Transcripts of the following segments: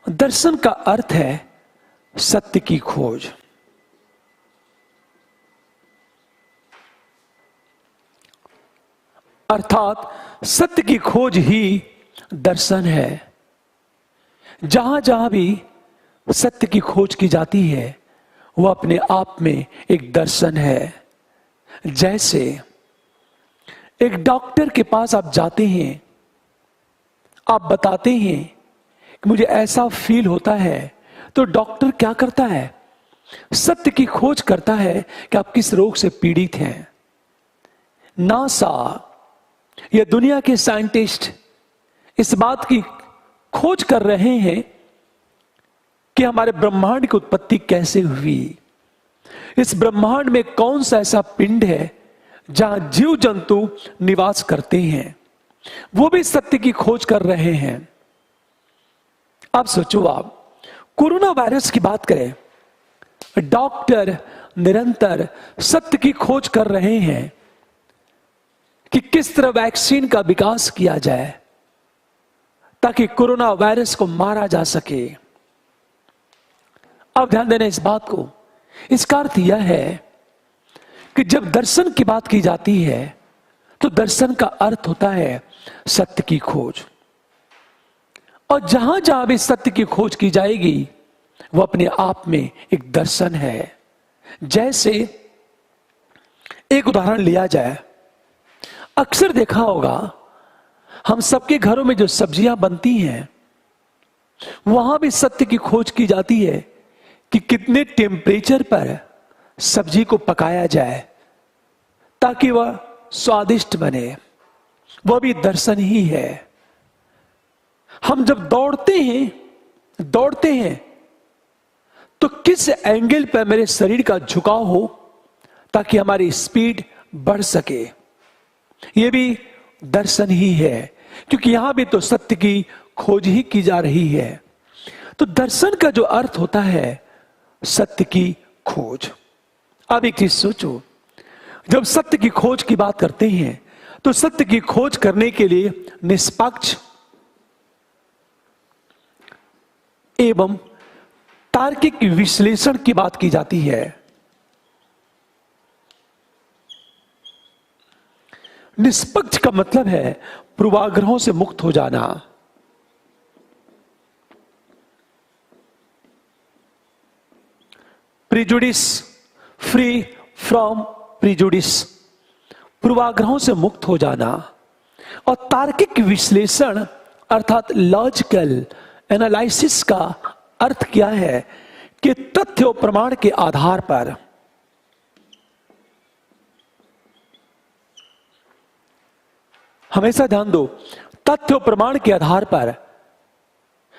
दर्शन का अर्थ है सत्य की खोज। अर्थात सत्य की खोज ही दर्शन है। जहां जहां भी सत्य की खोज की जाती है वह अपने आप में एक दर्शन है। जैसे एक डॉक्टर के पास आप जाते हैं, आप बताते हैं कि मुझे ऐसा फील होता है, तो डॉक्टर क्या करता है? सत्य की खोज करता है कि आप किस रोग से पीड़ित हैं। नासा या दुनिया के साइंटिस्ट इस बात की खोज कर रहे हैं कि हमारे ब्रह्मांड की उत्पत्ति कैसे हुई, इस ब्रह्मांड में कौन सा ऐसा पिंड है जहां जीव जंतु निवास करते हैं। वो भी सत्य की खोज कर रहे हैं। अब सोचो, आप कोरोना वायरस की बात करें, डॉक्टर निरंतर सत्य की खोज कर रहे हैं कि किस तरह वैक्सीन का विकास किया जाए ताकि कोरोना वायरस को मारा जा सके। अब ध्यान देना इस बात को। इसका अर्थ यह है कि जब दर्शन की बात की जाती है तो दर्शन का अर्थ होता है सत्य की खोज। और जहां जहां भी सत्य की खोज की जाएगी वह अपने आप में एक दर्शन है। जैसे एक उदाहरण लिया जाए, अक्सर देखा होगा हम सबके घरों में जो सब्जियां बनती हैं वहां भी सत्य की खोज की जाती है कि कितने टेम्परेचर पर सब्जी को पकाया जाए ताकि वह स्वादिष्ट बने। वह भी दर्शन ही है। हम जब दौड़ते हैं तो किस एंगल पर मेरे शरीर का झुकाव हो ताकि हमारी स्पीड बढ़ सके, यह भी दर्शन ही है, क्योंकि यहां भी तो सत्य की खोज ही की जा रही है। तो दर्शन का जो अर्थ होता है सत्य की खोज। अब एक चीज सोचो, जब सत्य की खोज की बात करते हैं तो सत्य की खोज करने के लिए निष्पक्ष एवं तार्किक विश्लेषण की बात की जाती है। निष्पक्ष का मतलब है पूर्वाग्रहों से मुक्त हो जाना। प्रिजुडिस, फ्री फ्रॉम प्रिजुडिस, पूर्वाग्रहों से मुक्त हो जाना। और तार्किक विश्लेषण अर्थात लॉजिकल एनालिसिस का अर्थ क्या है कि तथ्य और प्रमाण के आधार पर हमेशा ध्यान दो, तथ्य और प्रमाण के आधार पर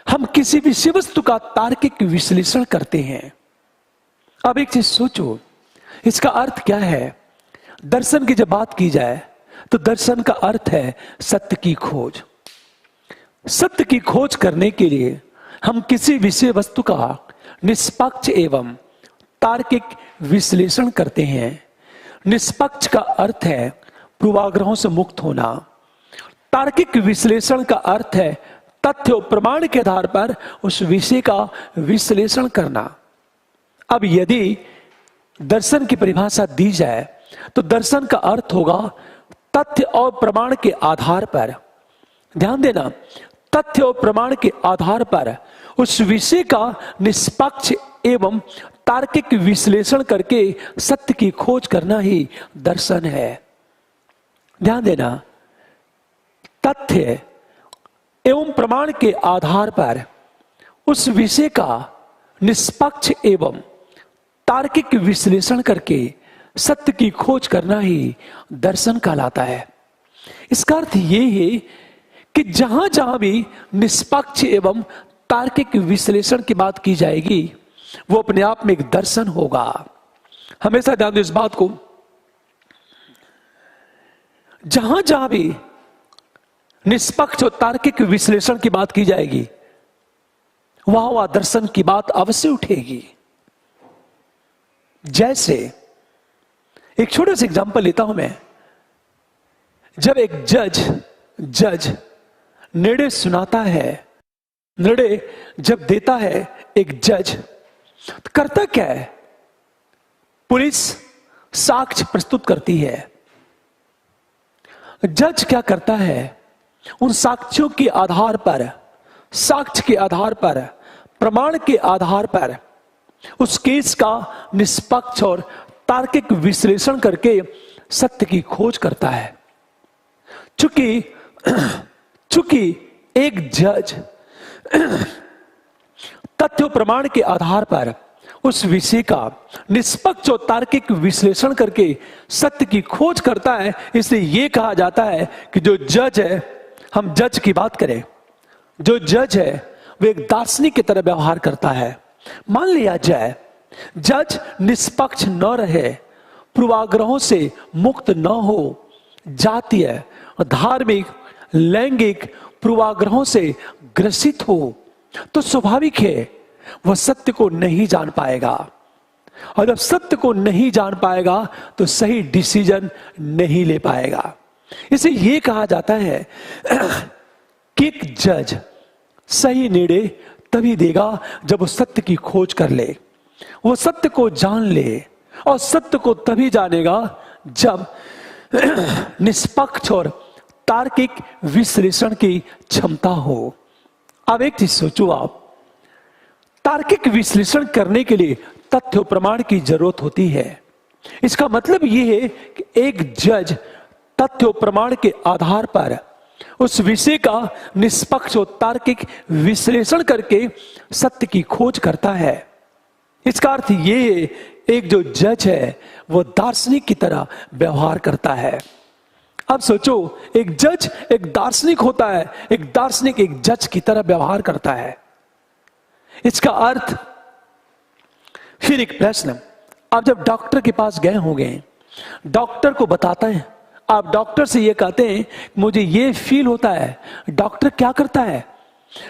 हम किसी विषय वस्तु का तार्किक विश्लेषण करते हैं। अब एक चीज सोचो, इसका अर्थ क्या है? दर्शन की जब बात की जाए तो दर्शन का अर्थ है सत्य की खोज। सत्य की खोज करने के लिए हम किसी विषय वस्तु का निष्पक्ष एवं तार्किक विश्लेषण करते हैं। निष्पक्ष का अर्थ है पूर्वाग्रहों से मुक्त होना। तार्किक विश्लेषण का अर्थ है तथ्य और प्रमाण के आधार पर उस विषय का विश्लेषण करना। अब यदि दर्शन की परिभाषा दी जाए तो दर्शन का अर्थ होगा तथ्य और प्रमाण के आधार पर, ध्यान देना, तथ्य और प्रमाण के आधार पर उस विषय का निष्पक्ष एवं तार्किक विश्लेषण करके सत्य की खोज करना ही दर्शन है। ध्यान देना, तथ्य एवं प्रमाण के आधार पर उस विषय का निष्पक्ष एवं तार्किक विश्लेषण करके सत्य की खोज करना ही दर्शन कहलाता है। इसका अर्थ यह है कि जहां जहां भी निष्पक्ष एवं तार्किक विश्लेषण की बात की जाएगी वो अपने आप में एक दर्शन होगा। हमेशा ध्यान दो इस बात को। जहां जहां भी निष्पक्ष और तार्किक विश्लेषण की बात की जाएगी वहां वह दर्शन की बात अवश्य उठेगी। जैसे एक छोटा सा एग्जांपल लेता हूं मैं। जब एक जज निर्णय सुनाता है निर्णय जब देता है एक जज, तो करता क्या है? पुलिस साक्ष्य प्रस्तुत करती है। जज क्या करता है? उन साक्ष्यों के आधार पर, साक्ष्य के आधार पर, प्रमाण के आधार पर उस केस का निष्पक्ष और तार्किक विश्लेषण करके सत्य की खोज करता है। चूंकि एक जज तथ्य प्रमाण के आधार पर उस विषय का निष्पक्ष और तार्किक विश्लेषण करके सत्य की खोज करता है, इसलिए यह कहा जाता है कि जो जज है, हम जज की बात करें, जो जज है वो एक दार्शनिक की तरह व्यवहार करता है। मान लिया जाए जज निष्पक्ष न रहे, पूर्वाग्रहों से मुक्त न हो, जातीय, धार्मिक, लैंगिक पूर्वाग्रहों से ग्रसित हो, तो स्वाभाविक है वह सत्य को नहीं जान पाएगा, और जब सत्य को नहीं जान पाएगा तो सही डिसीजन नहीं ले पाएगा। इसे यह कहा जाता है कि एक जज सही निर्णय तभी देगा जब वो सत्य की खोज कर ले, वो सत्य को जान ले, और सत्य को तभी जानेगा जब निष्पक्ष और तार्किक विश्लेषण की क्षमता हो। अब एक चीज सोचो, आप तार्किक विश्लेषण करने के लिए तथ्य प्रमाण की जरूरत होती है। इसका मतलब यह है कि एक जज तथ्य प्रमाण के आधार पर उस विषय का निष्पक्ष और तार्किक विश्लेषण करके सत्य की खोज करता है। इसका अर्थ यह है, एक जो जज है वो दार्शनिक की तरह व्यवहार करता है। अब सोचो, एक जज एक दार्शनिक होता है, एक दार्शनिक एक जज की तरह व्यवहार करता है। इसका अर्थ, फिर एक प्रश्न, आप जब डॉक्टर के पास गए होंगे, डॉक्टर को बताते हैं, आप डॉक्टर से ये कहते हैं मुझे ये फील होता है, डॉक्टर क्या करता है?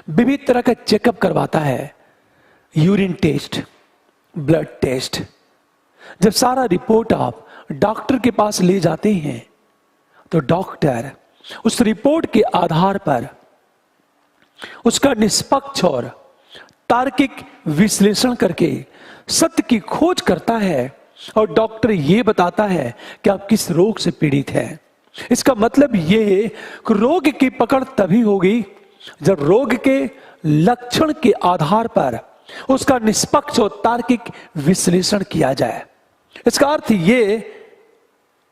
विभिन्न तरह का चेकअप करवाता है, यूरिन टेस्ट, ब्लड टेस्ट। जब सारा रिपोर्ट आप डॉक्टर के पास ले जाते हैं तो डॉक्टर उस रिपोर्ट के आधार पर उसका निष्पक्ष और तार्किक विश्लेषण करके सत्य की खोज करता है, और डॉक्टर यह बताता है कि आप किस रोग से पीड़ित हैं। इसका मतलब यह है कि रोग की पकड़ तभी होगी जब रोग के लक्षण के आधार पर उसका निष्पक्ष और तार्किक विश्लेषण किया जाए। इसका अर्थ यह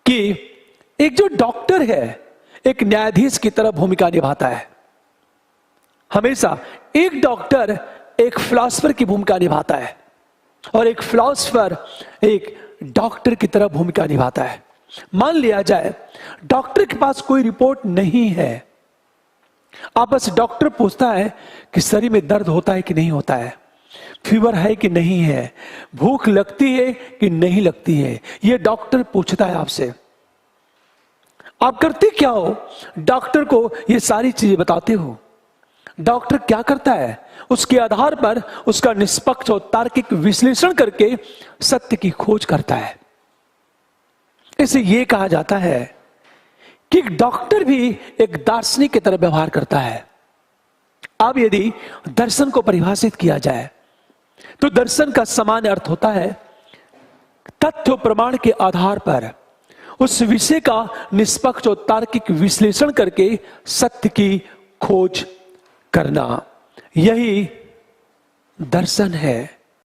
कि एक जो डॉक्टर है एक न्यायाधीश की तरह भूमिका निभाता है। हमेशा एक डॉक्टर एक फिलॉसफर की भूमिका निभाता है, और एक फिलॉसफर एक डॉक्टर की तरह भूमिका निभाता है। मान लिया जाए डॉक्टर के पास कोई रिपोर्ट नहीं है, आपस डॉक्टर पूछता है कि शरीर में दर्द होता है कि नहीं होता है, फीवर है कि नहीं है, भूख लगती है कि नहीं लगती है, यह डॉक्टर पूछता है आपसे। आप करते क्या हो? डॉक्टर को यह सारी चीजें बताते हो। डॉक्टर क्या करता है? उसके आधार पर उसका निष्पक्ष और तार्किक विश्लेषण करके सत्य की खोज करता है। इसे यह कहा जाता है कि डॉक्टर भी एक दार्शनिक की तरह व्यवहार करता है। अब यदि दर्शन को परिभाषित किया जाए तो दर्शन का सामान्य अर्थ होता है तथ्य प्रमाण के आधार पर उस विषय का निष्पक्ष और तार्किक विश्लेषण करके सत्य की खोज करना, यही दर्शन है।